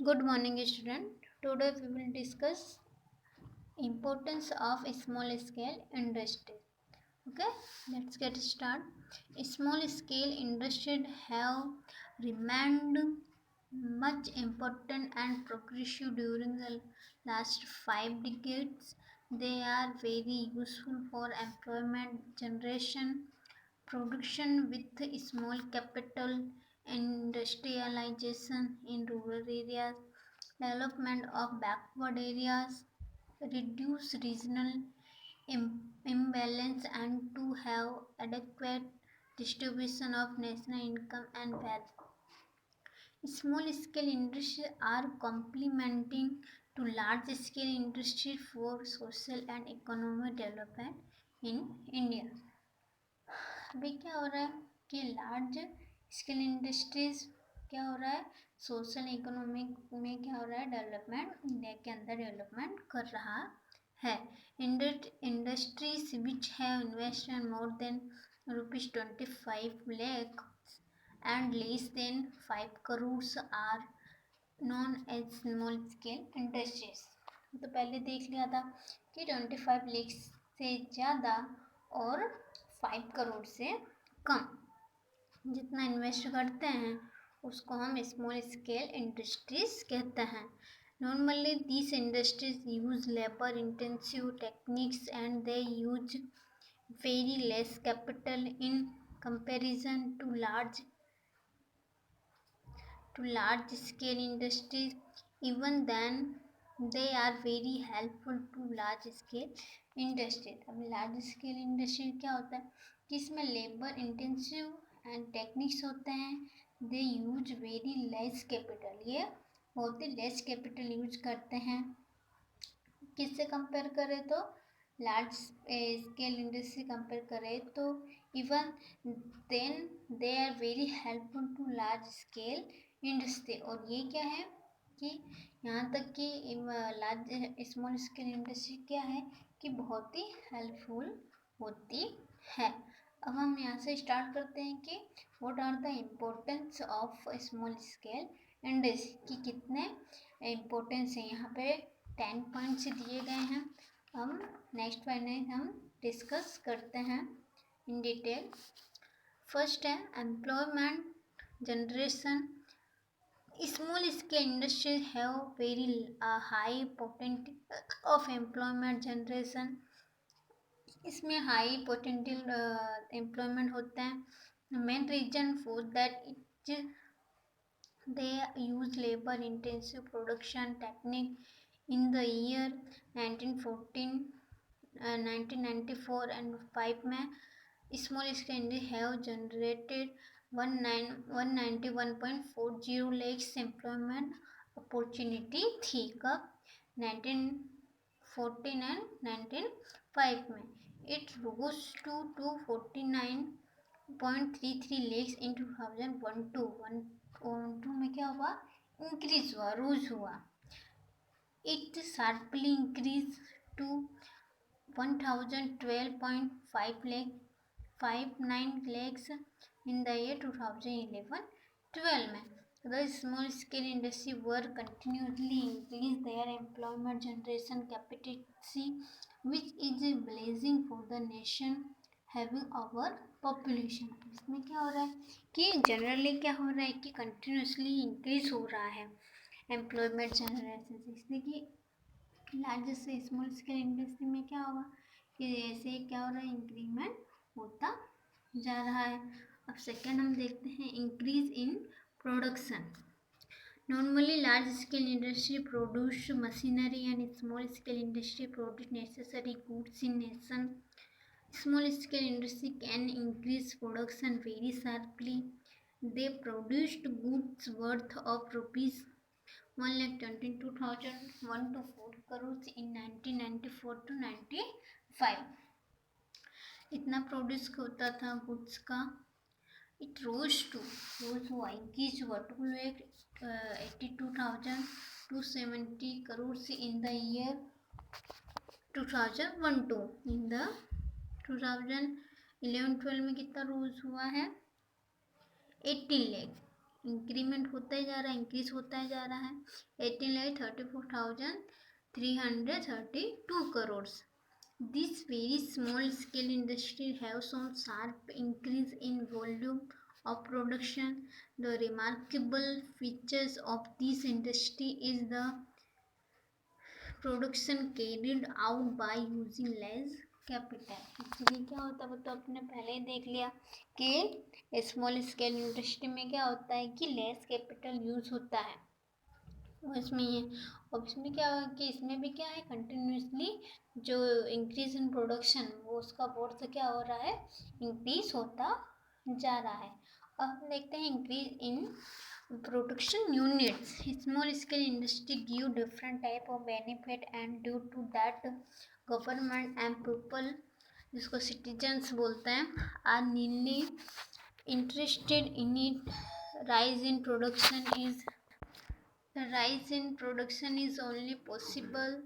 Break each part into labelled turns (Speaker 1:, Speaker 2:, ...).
Speaker 1: Good morning, student. Today we will discuss importance of small scale industry. Okay, let's get started. Small scale industries have remained much important and progressive during the last 5 decades. They are very useful for employment generation, production with small capital, industrialization in rural areas, development of backward areas, reduce regional imbalance, and to have adequate distribution of national income and wealth. Small scale industries are complementing to large scale industry for social and economic development in India. अभी क्या हो रहा है कि large scale industries क्या हो रहा है, सोशल इकोनॉमिक में क्या हो रहा है, डेवलपमेंट इंडिया के अंदर डेवलपमेंट कर रहा है. Industries which have invested more than ₹25 lakh and less than 5 crores are known as small scale industries. तो पहले देख लिया था कि 25 लाख से ज़्यादा और 5 करोड़ से कम जितना इन्वेस्ट करते हैं उसको हम स्मॉल स्केल इंडस्ट्रीज कहते हैं. Normally these industries use labor intensive techniques and they use very less capital in comparison to large scale industries. Even then they are very helpful to large scale industries. अब large scale industry क्या होता है कि इसमें labour intensive and techniques होते हैं. दे use very less capital, ये बहुत ही लेस कैपिटल यूज करते हैं. किससे कंपेयर करें तो लार्ज स्केल इंडस्ट्री कंपेयर करें तो even then they are very helpful to large scale industry. और ये क्या है कि यहाँ तक कि लार्ज स्मॉल स्केल इंडस्ट्री क्या है कि बहुत ही हेल्पफुल होती है. अब हम यहाँ से स्टार्ट करते हैं कि what are the importance of small scale industry, कि कितने इम्पोर्टेंस है. यहाँ पे 10 पॉइंट्स दिए गए हैं. हम नेक्स्ट पॉइंट हम डिस्कस करते हैं इन डिटेल. फर्स्ट है employment generation. Small scale industries have very high potential of employment generation. इसमें हाई पोटेंशियल एम्प्लॉयमेंट होता है. Main reason for that it they use labor intensive production technique. In the year 1914 1994 and 5 में small scale industry have generated 191.40 lakhs employment opportunity थी. कब 1914 and 1905 में. It rose to 249.33 lakhs in 2001 में क्या हुआ, increase हुआ, रोज हुआ. It sharply increase to 1012.59 lakhs in the year 2011-12 में. The small scale industry were continuously increase their employment generation capacity, which is a blessing for the nation having our population. इसमें क्या हो रहा है कि generally क्या हो रहा है कि कंटिन्यूसली इंक्रीज हो रहा है एम्प्लॉयमेंट जनरेशन. इसलिए कि लार्ज से स्मॉल स्केल इंडस्ट्री में क्या होगा कि ऐसे क्या हो रहा है, इंक्रीमेंट होता जा रहा है. अब सेकेंड हम देखते हैं increase in production. Normally large scale industry produce machinery and small scale industry produce necessary goods in nation. Small scale industry can increase production very sharply. They produced goods worth of rupees 1,22,001 to 4 crores in 1994 to 95. इतना produce होता था goods का. It रोज हुआ, increase हुआ 2,82,270 crores in the year 2001-2. In the 2011-12 में कितना रोज हुआ है, 80 लाख. इंक्रीमेंट होता ही जा रहा है, इंक्रीज होता ही जा रहा है। 18,34,332 crores. This very small scale industry have shown sharp increase in volume of production. The remarkable features of this industry is the production carried out by using less capital. Actually क्या होता है वो तो आपने पहले ही देख लिया कि स्मॉल स्केल इंडस्ट्री में क्या होता है कि लेस कैपिटल यूज होता है। और इसमें ये और इसमें क्या है कि इसमें भी क्या है कंटिन्यूसली जो इंक्रीज इन प्रोडक्शन वो उसका वर्थ क्या हो रहा है, इंक्रीज होता जा रहा है। अब हम देखते हैं increase in production units. Small scale industry give different type of benefit and due to that government and people जिसको citizens बोलते हैं are mainly interested in it. rise in production is The rise in production is only possible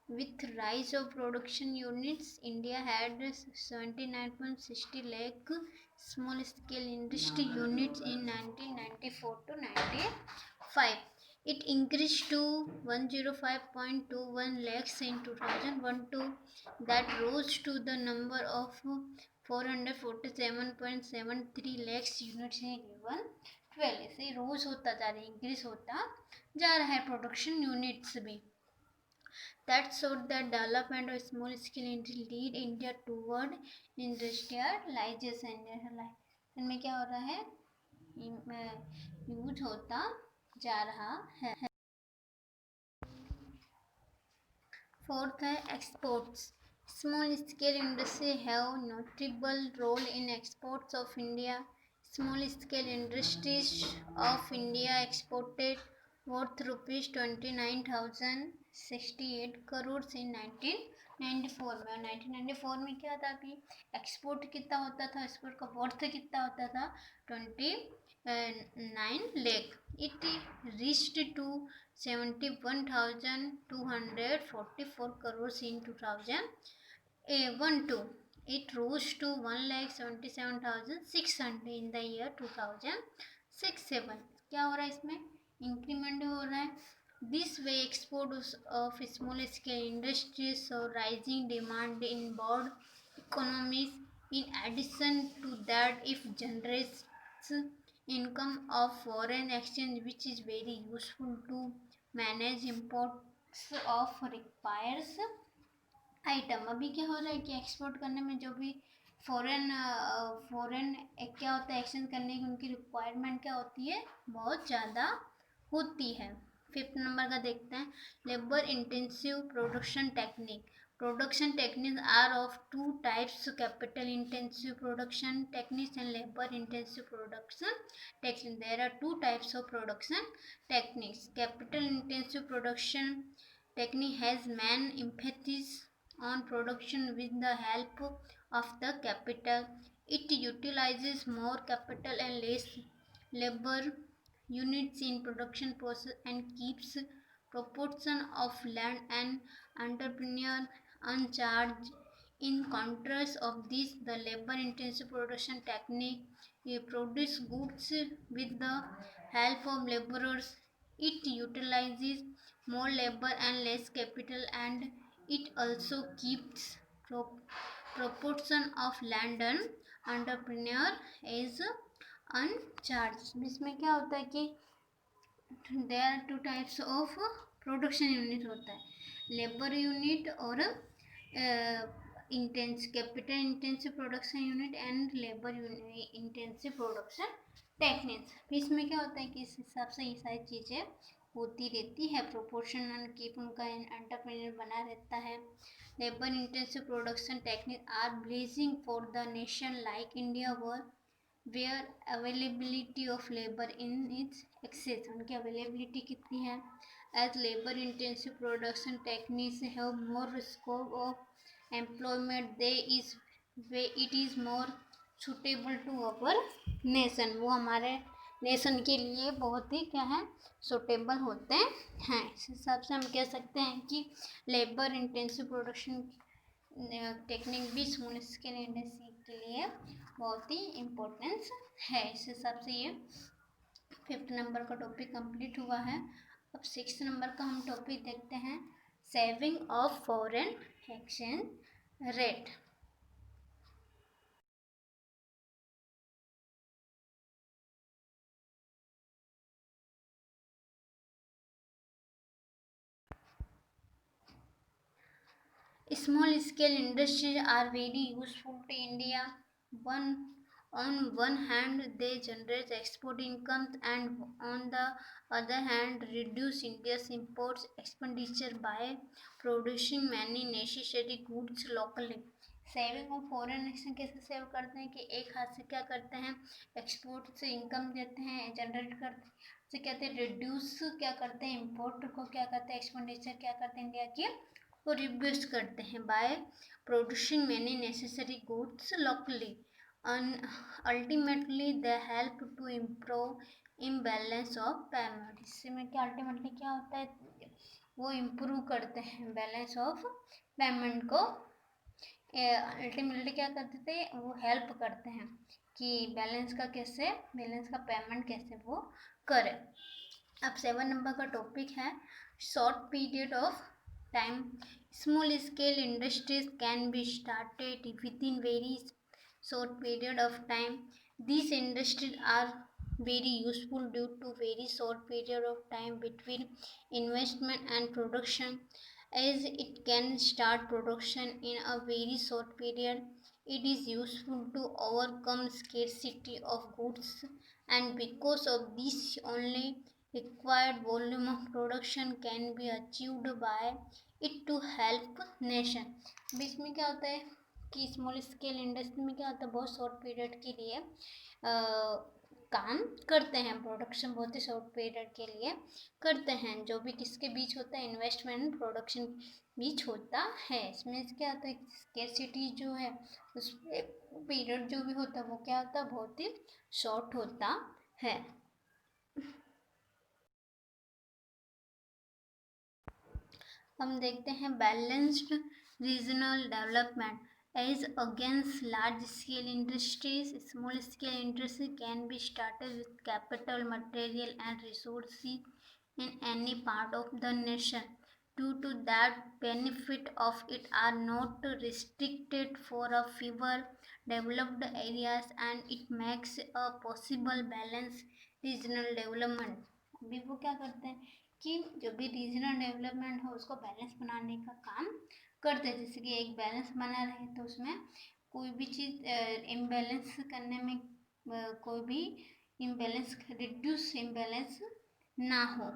Speaker 1: with rise of production units. India had 79.60 lakh small scale industry units in 1994 to 95. It increased to 105.21 lakhs in 2012. That rose to the number of 447.73 lakhs units in given 12. ऐसे रोज होता जा रहा है, increase होता जा रहा है production units भी। That showed that development of small scale industry lead India toward industrialization. में क्या हो रहा है, यूज होता जा रहा है। फोर्थ है exports. Small scale industry have notable role in exports of India. Small scale industries of India exported worth rupees 29,068 crores in 1994 में। और 1994 में क्या था कि एक्सपोर्ट कितना होता था, एक्सपोर्ट का वर्थ कितना होता था 29 lakh. It reached to 71,244 crores in 2012. It rose to 1,77,600 in the year 2006-7. क्या हो रहा है इसमें, इंक्रीमेंट हो रहा है। This way export of small scale industries saw rising demand in broad economies. In addition to that, it generates income of foreign exchange which is very useful to manage imports of requires item. अभी क्या हो रहा है कि export करने में जो भी फॉरेन क्या होता है एक्सचेंज करने की उनकी रिक्वायरमेंट क्या होती है, बहुत ज़्यादा होती है। फिफ्थ नंबर का देखते हैं labour intensive production technique. Production techniques are of two types: capital intensive production techniques and labor intensive production techniques. There are two types of production techniques. Capital intensive production technique has main emphasis on production with the help of the capital. It utilizes more capital and less labor units in production process and keeps proportion of land and entrepreneur uncharged. In contrast of this, the labor intensive production technique produce goods with the help of laborers. It utilizes more labor and less capital and it also keeps proportion of land and entrepreneur is uncharged. इसमें क्या होता है कि there are two types of production unit होता है, labour unit और capital intensive production unit and labour intensive production techniques. इसमें क्या होता है कि इस हिसाब से ये सारी चीज़ें होती रहती है, प्रोपोर्शनल कीप उनका एंटरप्रेन्योर बना रहता है। Labour intensive production technique are blazing for the nation like India where availability of labor in its excess. उनकी availability कितनी है, as labor intensive production techniques have more scope of employment, it is more suitable to our nation. वो हमारे nation के लिए बहुत ही क्या है, सुटेबल होते हैं। इस हिसाब से हम कह सकते हैं कि लेबर इंटेंसिव प्रोडक्शन टेक्निक भी स्मॉल स्केल इंडस्ट्री के लिए बहुत ही इम्पोर्टेंस है। इस हिसाब से ये 5th नंबर का टॉपिक कंप्लीट हुआ है। अब 6th नंबर का हम टॉपिक देखते हैं, saving of foreign exchange rate. Small scale industries are very useful to India. On one hand, they generate export incomes, and on the other hand, reduce India's imports expenditure by producing many necessary goods locally. Saving of foreign exchange कैसे save करते हैं कि एक हाथ से क्या करते हैं, एक्सपोर्ट से इनकम देते हैं, जनरेट करते हैं, से कहते हैं रिड्यूस क्या करते हैं, इम्पोर्ट को क्या करते हैं, एक्सपेंडिचर क्या करते हैं इंडिया की, को रिड्यूस करते हैं by producing many necessary goods locally. Ultimately they help to improve imbalance of payment. इसमें क्या अल्टीमेटली क्या होता है, वो इम्प्रूव करते हैं बैलेंस ऑफ पेमेंट को। अल्टीमेटली क्या करते थे, वो हेल्प करते हैं कि बैलेंस का पेमेंट कैसे वो करें। अब 7 नंबर का टॉपिक है, short period of time. Small scale industries can be started with in very short period of time. These industries are very useful due to very short period of time between investment and production, as it can start production in a very short period. It is useful to overcome scarcity of goods, and because of this only required volume of production can be achieved by it to help nation। बीच में क्या होता है कि small scale industry में क्या होता है, बहुत शॉर्ट पीरियड के लिए काम करते हैं, प्रोडक्शन बहुत ही शॉर्ट पीरियड के लिए करते हैं, जो भी किसके बीच होता है, इन्वेस्टमेंट प्रोडक्शन बीच होता है। इसमें क्या होता है, स्केर्सिटी जो है उस पीरियड जो भी होता है वो क्या होता है, बहुत ही शॉर्ट होता है। हम देखते हैं balanced regional development. As against large-scale industries, small-scale industry can be started with capital, material, and resources in any part of the nation. Due to that, benefit of it are not restricted for a fewer developed areas, and it makes a possible balanced regional development। अभी वो क्या करते हैं कि जो भी regional development हो उसको बैलेंस बनाने का काम करते हैं। जैसे कि एक बैलेंस बना रहे तो उसमें कोई भी चीज़ इम्बैलेंस करने में कोई भी इम्बैलेंस रिड्यूस इम्बैलेंस ना हो।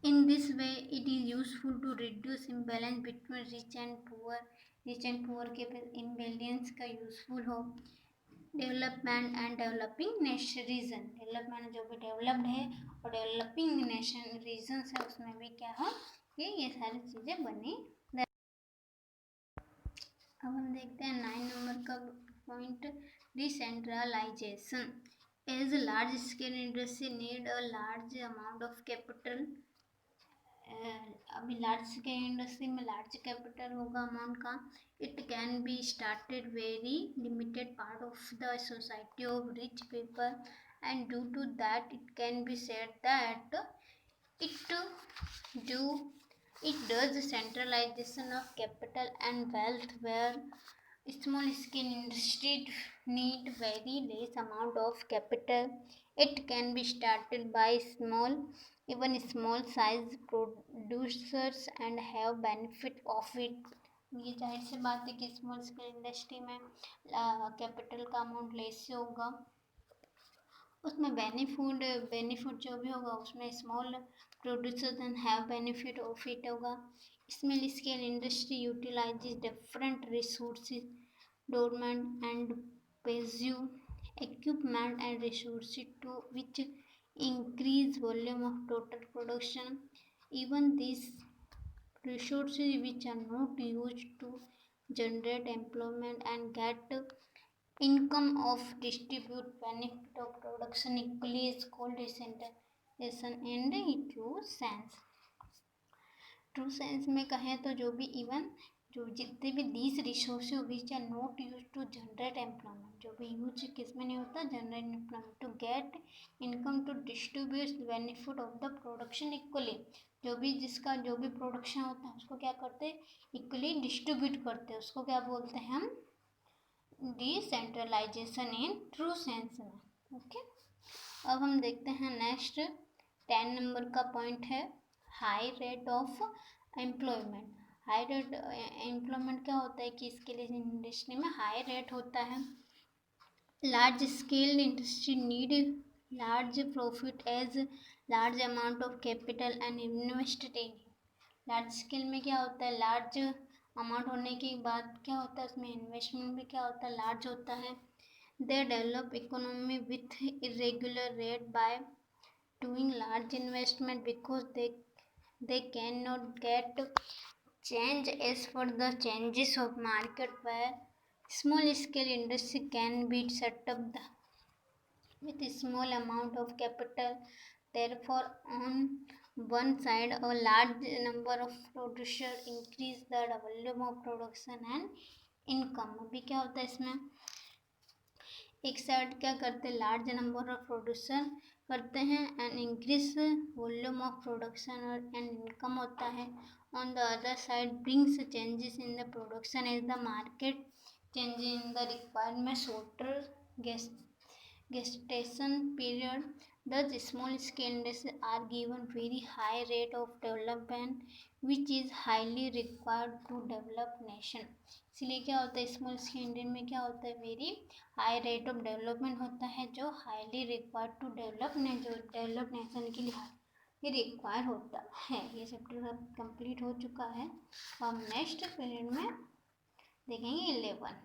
Speaker 1: In this way it is useful to reduce imbalance between rich and poor के इम्बैलेंस का यूजफुल हो। Development and developing nation region, development जो भी डेवलप्ड है और डेवलपिंग नेशन रीजन्स है उसमें भी क्या हो कि ये सारी चीज़ें बनी। अब हम देखते हैं 9 नंबर का point, decentralization. As large scale industry need a large amount of capital. अभी लार्ज स्केल इंडस्ट्री में लार्ज कैपिटल होगा अमाउंट का। It can be started very limited part of the society of rich people, and due to that it can be said that it do it does centralization of capital and wealth, where small scale industry need very less amount of capital. It can be started by even small size producers and have benefit of it। ये जाहिर सी बात है कि small scale industry में capital का amount less होगा, उसमें benefit जो भी होगा उसमें small producers and have benefit of it होगा। Small scale industry utilises different resources, dormant and passive equipment and resources to which increase volume of total production. Even these resources which are not used to generate employment and get income of distribute benefit of production equally is called decentralization in true sense। True sense में कहें तो जो भी even जो जितने भी these resources which are not use to generate employment, जो भी यूज किस में नहीं होता, generate employment, to get income, to distribute benefit of the production equally, जो भी जिसका जो भी प्रोडक्शन होता है उसको क्या करते हैं, इक्वली डिस्ट्रीब्यूट करते हैं, उसको क्या बोलते हैं हम, डिसेंट्रलाइजेशन इन ट्रू सेंस में। ओके, अब हम देखते हैं नेक्स्ट 10 नंबर का पॉइंट है high rate of employment. High rate employment क्या होता है कि इसके लिए इंडस्ट्री में हाई रेट होता है। Large scale industry need large profit as large amount of capital and invested in. Large scale में क्या होता है, लार्ज अमाउंट होने के बाद क्या होता है, उसमें इन्वेस्टमेंट भी क्या होता है, लार्ज होता है। They develop economy with irregular rate by doing large investment because they cannot get change as per the changes of market, where small scale industry can be set up with a small amount of capital. Therefore, on one side a large number of producers increase the volume of production and income। अभी क्या होता है इसमें, एक side क्या करते हैं, large number of producer करते हैं and increase volume of production और एंड इनकम होता है। On the other side brings changes in the production as the market change in the requirement shorter gestation period। Thus small scale industries are given very high rate of development which is highly required to develop nation। इसलिए क्या होता है, small scale industry में क्या होता है, very high rate of development होता है जो हाईली रिक्वायर्ड टू डेवलप ने जो डेवलप नेशन के लिए ये रिक्वायर होता है। ये चैप्टर अब कंप्लीट हो चुका है। हम नेक्स्ट पीरियड में देखेंगे 11।